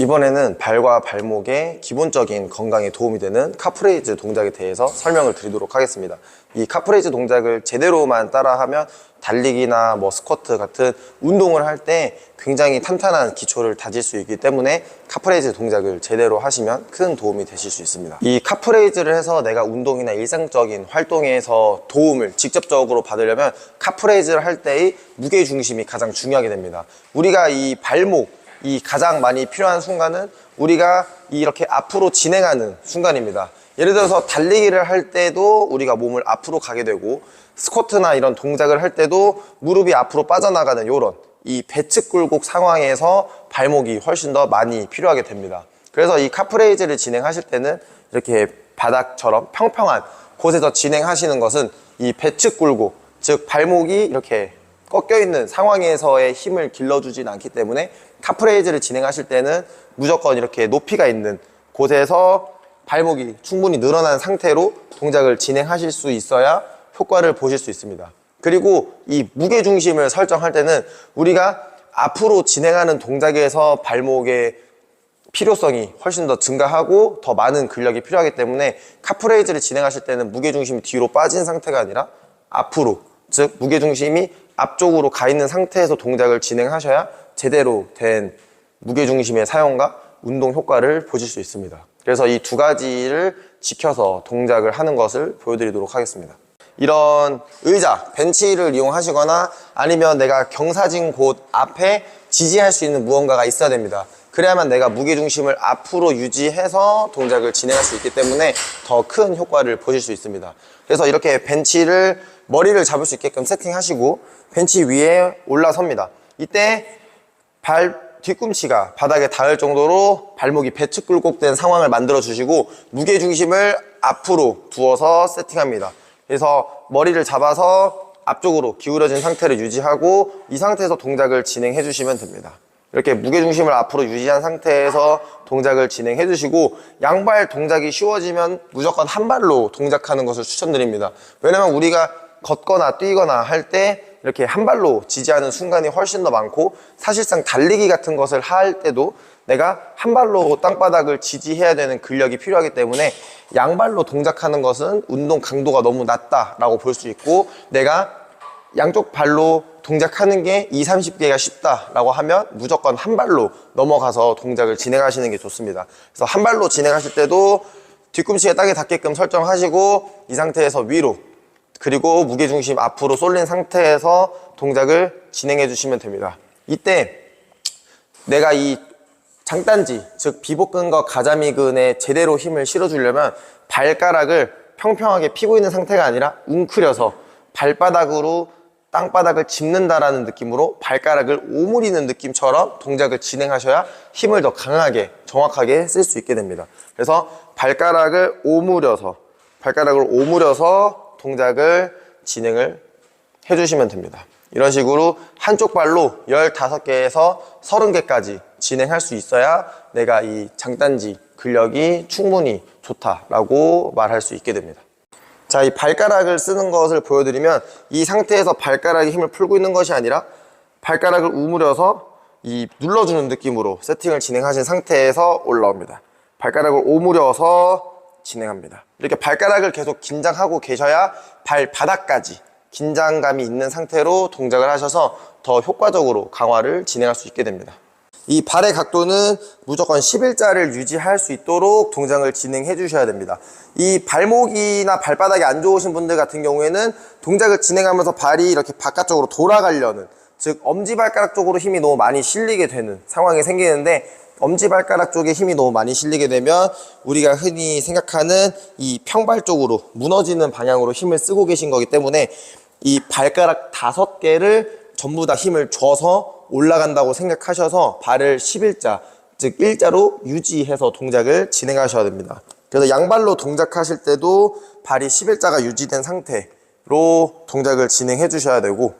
이번에는 발과 발목의 기본적인 건강에 도움이 되는 카프레이즈 동작에 대해서 설명을 드리도록 하겠습니다. 이 카프레이즈 동작을 제대로만 따라하면 달리기나 스쿼트 같은 운동을 할 때 굉장히 탄탄한 기초를 다질 수 있기 때문에 카프레이즈 동작을 제대로 하시면 큰 도움이 되실 수 있습니다. 이 카프레이즈를 해서 내가 운동이나 일상적인 활동에서 도움을 직접적으로 받으려면 카프레이즈를 할 때의 무게중심이 가장 중요하게 됩니다. 우리가 이 발목, 이 가장 많이 필요한 순간은 우리가 이렇게 앞으로 진행하는 순간입니다. 예를 들어서 달리기를 할 때도 우리가 몸을 앞으로 가게 되고, 스쿼트나 이런 동작을 할 때도 무릎이 앞으로 빠져나가는 이런 이 배측 굴곡 상황에서 발목이 훨씬 더 많이 필요하게 됩니다. 그래서 이 카프레이즈를 진행하실 때는 이렇게 바닥처럼 평평한 곳에서 진행하시는 것은 이 배측 굴곡, 즉 발목이 이렇게 꺾여 있는 상황에서의 힘을 길러주진 않기 때문에 카프레이즈를 진행하실 때는 무조건 이렇게 높이가 있는 곳에서 발목이 충분히 늘어난 상태로 동작을 진행하실 수 있어야 효과를 보실 수 있습니다. 그리고 이 무게중심을 설정할 때는 우리가 앞으로 진행하는 동작에서 발목의 필요성이 훨씬 더 증가하고 더 많은 근력이 필요하기 때문에 카프레이즈를 진행하실 때는 무게중심이 뒤로 빠진 상태가 아니라 앞으로, 즉 무게중심이 앞쪽으로 가 있는 상태에서 동작을 진행하셔야 제대로 된 무게중심의 사용과 운동 효과를 보실 수 있습니다. 그래서 이 두 가지를 지켜서 동작을 하는 것을 보여드리도록 하겠습니다. 이런 의자, 벤치를 이용하시거나 아니면 내가 경사진 곳 앞에 지지할 수 있는 무언가가 있어야 됩니다. 그래야만 내가 무게중심을 앞으로 유지해서 동작을 진행할 수 있기 때문에 더 큰 효과를 보실 수 있습니다. 그래서 이렇게 벤치를 머리를 잡을 수 있게끔 세팅하시고 벤치 위에 올라섭니다. 이때 발 뒤꿈치가 바닥에 닿을 정도로 발목이 배측 굴곡된 상황을 만들어 주시고 무게중심을 앞으로 두어서 세팅합니다. 그래서 머리를 잡아서 앞쪽으로 기울어진 상태를 유지하고 이 상태에서 동작을 진행해 주시면 됩니다. 이렇게 무게중심을 앞으로 유지한 상태에서 동작을 진행해 주시고, 양발 동작이 쉬워지면 무조건 한 발로 동작하는 것을 추천드립니다. 왜냐면 우리가 걷거나 뛰거나 할 때 이렇게 한 발로 지지하는 순간이 훨씬 더 많고, 사실상 달리기 같은 것을 할 때도 내가 한 발로 땅바닥을 지지해야 되는 근력이 필요하기 때문에 양발로 동작하는 것은 운동 강도가 너무 낮다라고 볼 수 있고, 내가 양쪽 발로 동작하는 게 20, 30개가 쉽다라고 하면 무조건 한 발로 넘어가서 동작을 진행하시는 게 좋습니다. 그래서 한 발로 진행하실 때도 뒤꿈치가 땅에 닿게끔 설정하시고 이 상태에서 위로, 그리고 무게중심 앞으로 쏠린 상태에서 동작을 진행해 주시면 됩니다. 이때 내가 이 장단지, 즉 비복근과 가자미근에 제대로 힘을 실어주려면 발가락을 평평하게 펴고 있는 상태가 아니라 웅크려서 발바닥으로 땅바닥을 짚는다라는 느낌으로 발가락을 오므리는 느낌처럼 동작을 진행하셔야 힘을 더 강하게 정확하게 쓸 수 있게 됩니다. 그래서 발가락을 오므려서 동작을 진행을 해주시면 됩니다. 이런 식으로 한쪽 발로 15개에서 30개까지 진행할 수 있어야 내가 이 장단지 근력이 충분히 좋다라고 말할 수 있게 됩니다. 자, 이 발가락을 쓰는 것을 보여드리면 이 상태에서 발가락에 힘을 풀고 있는 것이 아니라 발가락을 우무려서 이 눌러주는 느낌으로 세팅을 진행하신 상태에서 올라옵니다. 발가락을 오므려서 진행합니다. 이렇게 발가락을 계속 긴장하고 계셔야 발바닥까지 긴장감이 있는 상태로 동작을 하셔서 더 효과적으로 강화를 진행할 수 있게 됩니다. 이 발의 각도는 무조건 11자를 유지할 수 있도록 동작을 진행해 주셔야 됩니다. 이 발목이나 발바닥이 안 좋으신 분들 같은 경우에는 동작을 진행하면서 발이 이렇게 바깥쪽으로 돌아가려는, 즉 엄지발가락 쪽으로 힘이 너무 많이 실리게 되는 상황이 생기는데, 엄지발가락 쪽에 힘이 너무 많이 실리게 되면 우리가 흔히 생각하는 이 평발 쪽으로 무너지는 방향으로 힘을 쓰고 계신 거기 때문에 이 발가락 5개를 전부 다 힘을 줘서 올라간다고 생각하셔서 발을 11자, 즉 일자로 유지해서 동작을 진행하셔야 됩니다. 그래서 양발로 동작하실 때도 발이 11자가 유지된 상태로 동작을 진행해 주셔야 되고,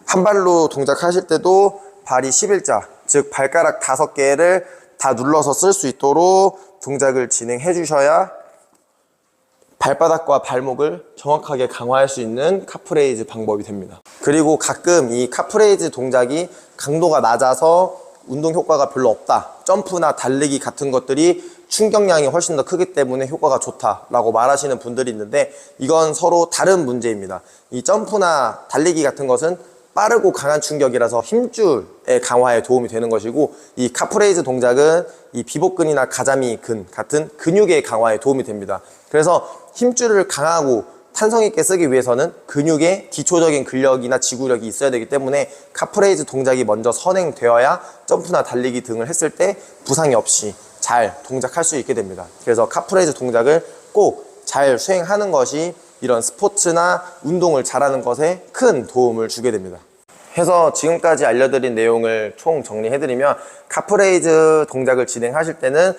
한 발로 동작하실 때도 발이 11자, 즉 발가락 5개를 다 눌러서 쓸 수 있도록 동작을 진행해 주셔야 발바닥과 발목을 정확하게 강화할 수 있는 카프레이즈 방법이 됩니다. 그리고 가끔 이 카프레이즈 동작이 강도가 낮아서 운동 효과가 별로 없다, 점프나 달리기 같은 것들이 충격량이 훨씬 더 크기 때문에 효과가 좋다라고 말하시는 분들이 있는데, 이건 서로 다른 문제입니다. 이 점프나 달리기 같은 것은 빠르고 강한 충격이라서 힘줄의 강화에 도움이 되는 것이고, 이 카프레이즈 동작은 이 비복근이나 가자미근 같은 근육의 강화에 도움이 됩니다. 그래서 힘줄을 강하고 탄성 있게 쓰기 위해서는 근육에 기초적인 근력이나 지구력이 있어야 되기 때문에 카프레이즈 동작이 먼저 선행되어야 점프나 달리기 등을 했을 때 부상이 없이 잘 동작할 수 있게 됩니다. 그래서 카프레이즈 동작을 꼭 잘 수행하는 것이 이런 스포츠나 운동을 잘하는 것에 큰 도움을 주게 됩니다. 해서 지금까지 알려드린 내용을 총 정리해드리면, 카프레이즈 동작을 진행하실 때는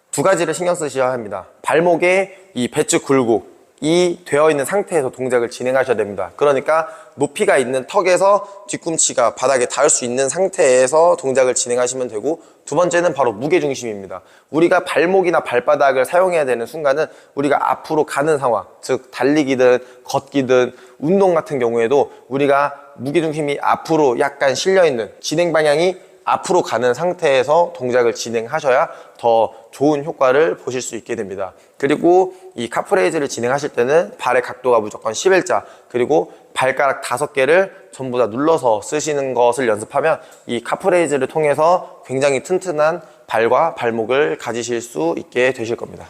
두 가지를 신경 쓰셔야 합니다. 발목에 이 배측 굴곡이 되어 있는 상태에서 동작을 진행하셔야 됩니다. 그러니까 높이가 있는 턱에서 뒤꿈치가 바닥에 닿을 수 있는 상태에서 동작을 진행하시면 되고, 두 번째는 바로 무게중심입니다. 우리가 발목이나 발바닥을 사용해야 되는 순간은 우리가 앞으로 가는 상황, 즉 달리기든 걷기든 운동 같은 경우에도 우리가 무게중심이 앞으로 약간 실려있는, 진행 방향이 앞으로 가는 상태에서 동작을 진행하셔야 더 좋은 효과를 보실 수 있게 됩니다. 그리고 이 카프레이즈를 진행하실 때는 발의 각도가 무조건 11자, 그리고 발가락 5개를 전부 다 눌러서 쓰시는 것을 연습하면 이 카프레이즈를 통해서 굉장히 튼튼한 발과 발목을 가지실 수 있게 되실 겁니다.